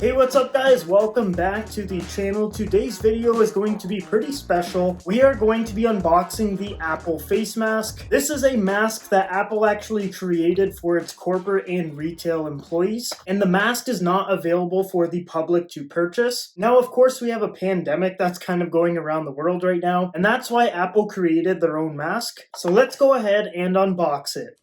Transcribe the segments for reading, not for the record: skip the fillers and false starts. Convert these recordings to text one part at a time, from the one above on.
Hey, what's up guys? Welcome back to the channel. Today's video is going to be pretty special. We are going to be unboxing the Apple face mask. This is a mask that Apple actually created for its corporate and retail employees, and the mask is not available for the public to purchase. Now, of course, we have a pandemic that's kind of going around the world right now, and that's why Apple created their own mask. So let's go ahead and unbox it.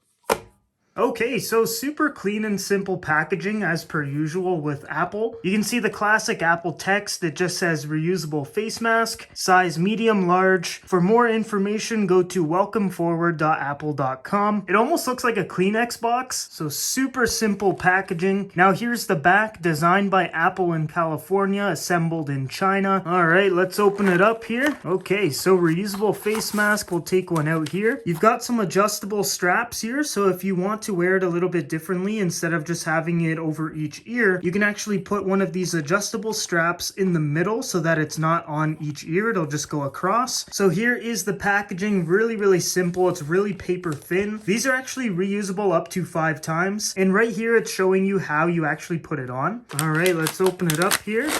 Okay, so super clean and simple packaging as per usual with Apple. You can see the classic Apple text that just says reusable face mask, size medium large. For more information, go to welcomeforward.apple.com. It almost looks like a Kleenex box, so super simple packaging. Now here's the back, designed by Apple in California, assembled in China. All right, let's open it up here. Okay, so reusable face mask, we'll take one out here. You've got some adjustable straps here, so if you want to wear it a little bit differently, instead of just having it over each ear, you can actually put one of these adjustable straps in the middle so that it's not on each ear, it'll just go across. So here is the packaging, really simple. It's really paper thin. These are actually reusable up to 5 times, and right here it's showing you how you actually put it on. All right, let's open it up here.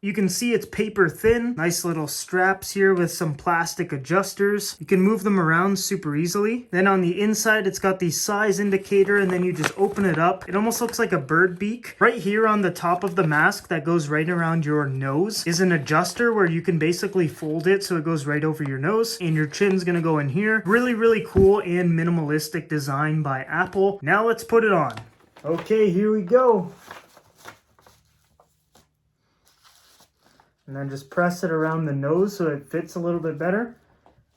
You can see it's paper thin, nice little straps here with some plastic adjusters. You can move them around super easily. Then on the inside, it's got the size indicator, and then you just open it up. It almost looks like a bird beak. Right here on the top of the mask that goes right around your nose is an adjuster where you can basically fold it so it goes right over your nose, and your chin's gonna go in here. Really cool and minimalistic design by Apple. Now let's put it on. Okay, here we go. And then just press it around the nose so it fits a little bit better.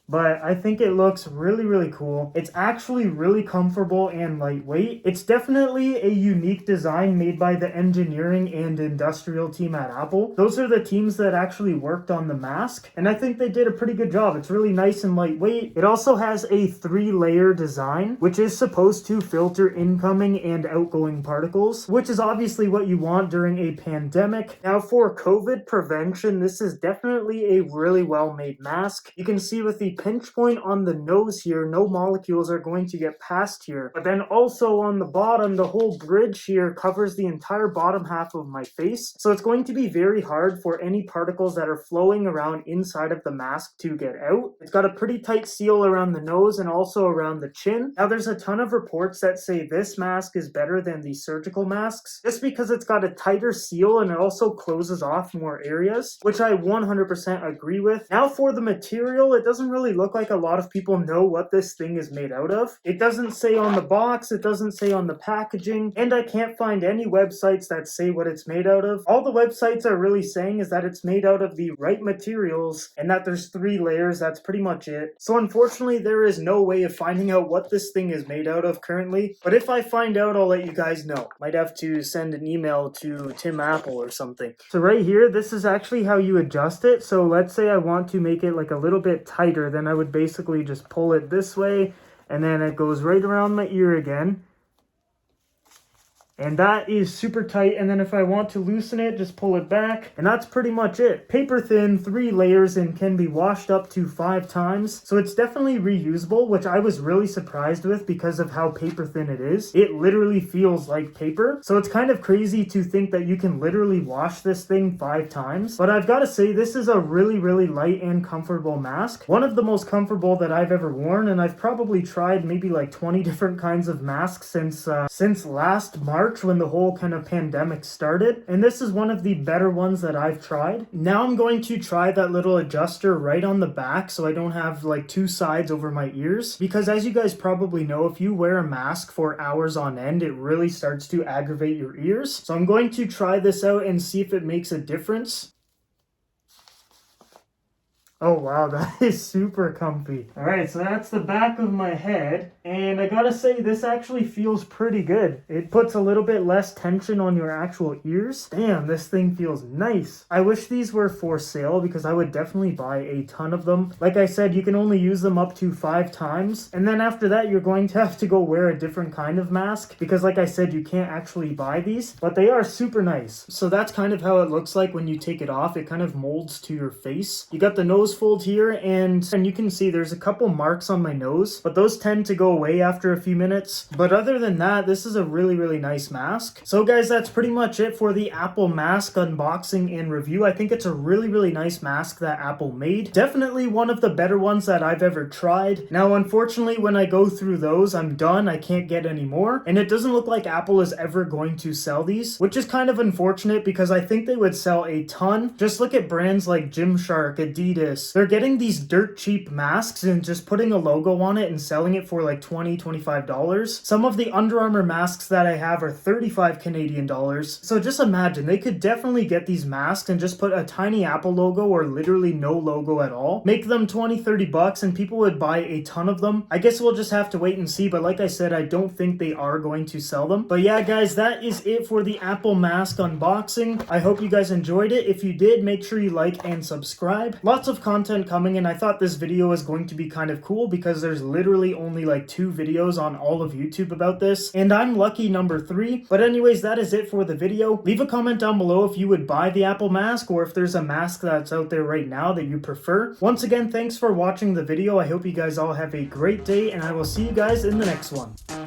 But I think it looks really cool. It's actually really comfortable and lightweight. It's definitely a unique design made by the engineering and industrial team at Apple. Those are the teams that actually worked on the mask, and I think they did a pretty good job. It's really nice and lightweight. It also has a 3-layer design, which is supposed to filter incoming and outgoing particles, which is obviously what you want during a pandemic. Now, for COVID prevention, this is definitely a really well-made mask. You can see with the pinch point on the nose here, no molecules are going to get past here. But then also on the bottom, the whole bridge here covers the entire bottom half of my face. So it's going to be very hard for any particles that are flowing around inside of the mask to get out. It's got a pretty tight seal around the nose and also around the chin. Now there's a ton of reports that say this mask is better than the surgical masks, just because it's got a tighter seal and it also closes off more areas, which I 100% agree with. Now for the material, it doesn't really look like a lot of people know what this thing is made out of. It doesn't say on the box, it doesn't say on the packaging, and I can't find any websites that say what it's made out of. All the websites are really saying is that it's made out of the right materials and that there's 3 layers. That's pretty much it. So unfortunately, there is no way of finding out what this thing is made out of currently, but if I find out, I'll let you guys know. Might have to send an email to Tim Apple or something. So right here, this is actually how you adjust it. So let's say I want to make it like a little bit tighter, then I would basically just pull it this way, and then it goes right around my ear again. And that is super tight. And then if I want to loosen it, just pull it back. And that's pretty much it. Paper thin, 3 layers, and can be washed up to 5 times. So it's definitely reusable, which I was really surprised with because of how paper thin it is. It literally feels like paper. So it's kind of crazy to think that you can literally wash this thing 5 times. But I've got to say, this is a really light and comfortable mask. One of the most comfortable that I've ever worn. And I've probably tried maybe like 20 different kinds of masks since last March, when the whole kind of pandemic started, and this is one of the better ones that I've tried. Now I'm going to try that little adjuster right on the back so I don't have like 2 sides over my ears, because as you guys probably know, if you wear a mask for hours on end, it really starts to aggravate your ears. So I'm going to try this out and see if it makes a difference. Oh wow, that is super comfy. Alright, so that's the back of my head, and I gotta say, this actually feels pretty good. It puts a little bit less tension on your actual ears. Damn, this thing feels nice. I wish these were for sale because I would definitely buy a ton of them. Like I said, you can only use them up to 5 times, and then after that, you're going to have to go wear a different kind of mask because like I said, you can't actually buy these, but they are super nice. So that's kind of how it looks like when you take it off. It kind of molds to your face. You got the nose nose fold here, and you can see there's a couple marks on my nose, but those tend to go away after a few minutes. But other than that, this is a really nice mask. So guys, that's pretty much it for the Apple mask unboxing and review. I think it's a really nice mask that Apple made. Definitely one of the better ones that I've ever tried. Now, unfortunately, when I go through those, I'm done. I can't get any more. And it doesn't look like Apple is ever going to sell these, which is kind of unfortunate because I think they would sell a ton. Just look at brands like Gymshark, Adidas. They're getting these dirt cheap masks and just putting a logo on it and selling it for like $20, $25. Some of the Under Armour masks that I have are 35 Canadian dollars. So just imagine, they could definitely get these masks and just put a tiny Apple logo or literally no logo at all. Make them 20, 30 bucks and people would buy a ton of them. I guess we'll just have to wait and see, but like I said, I don't think they are going to sell them. But yeah, guys, that is it for the Apple mask unboxing. I hope you guys enjoyed it. If you did, make sure you like and subscribe. Lots of content coming, and I thought this video was going to be kind of cool because there's literally only like 2 videos on all of YouTube about this, and I'm lucky number 3. But anyways, that is it for the video. Leave a comment down below if you would buy the Apple mask or if there's a mask that's out there right now that you prefer. Once again, thanks for watching the video. I hope you guys all have a great day, and I will see you guys in the next one.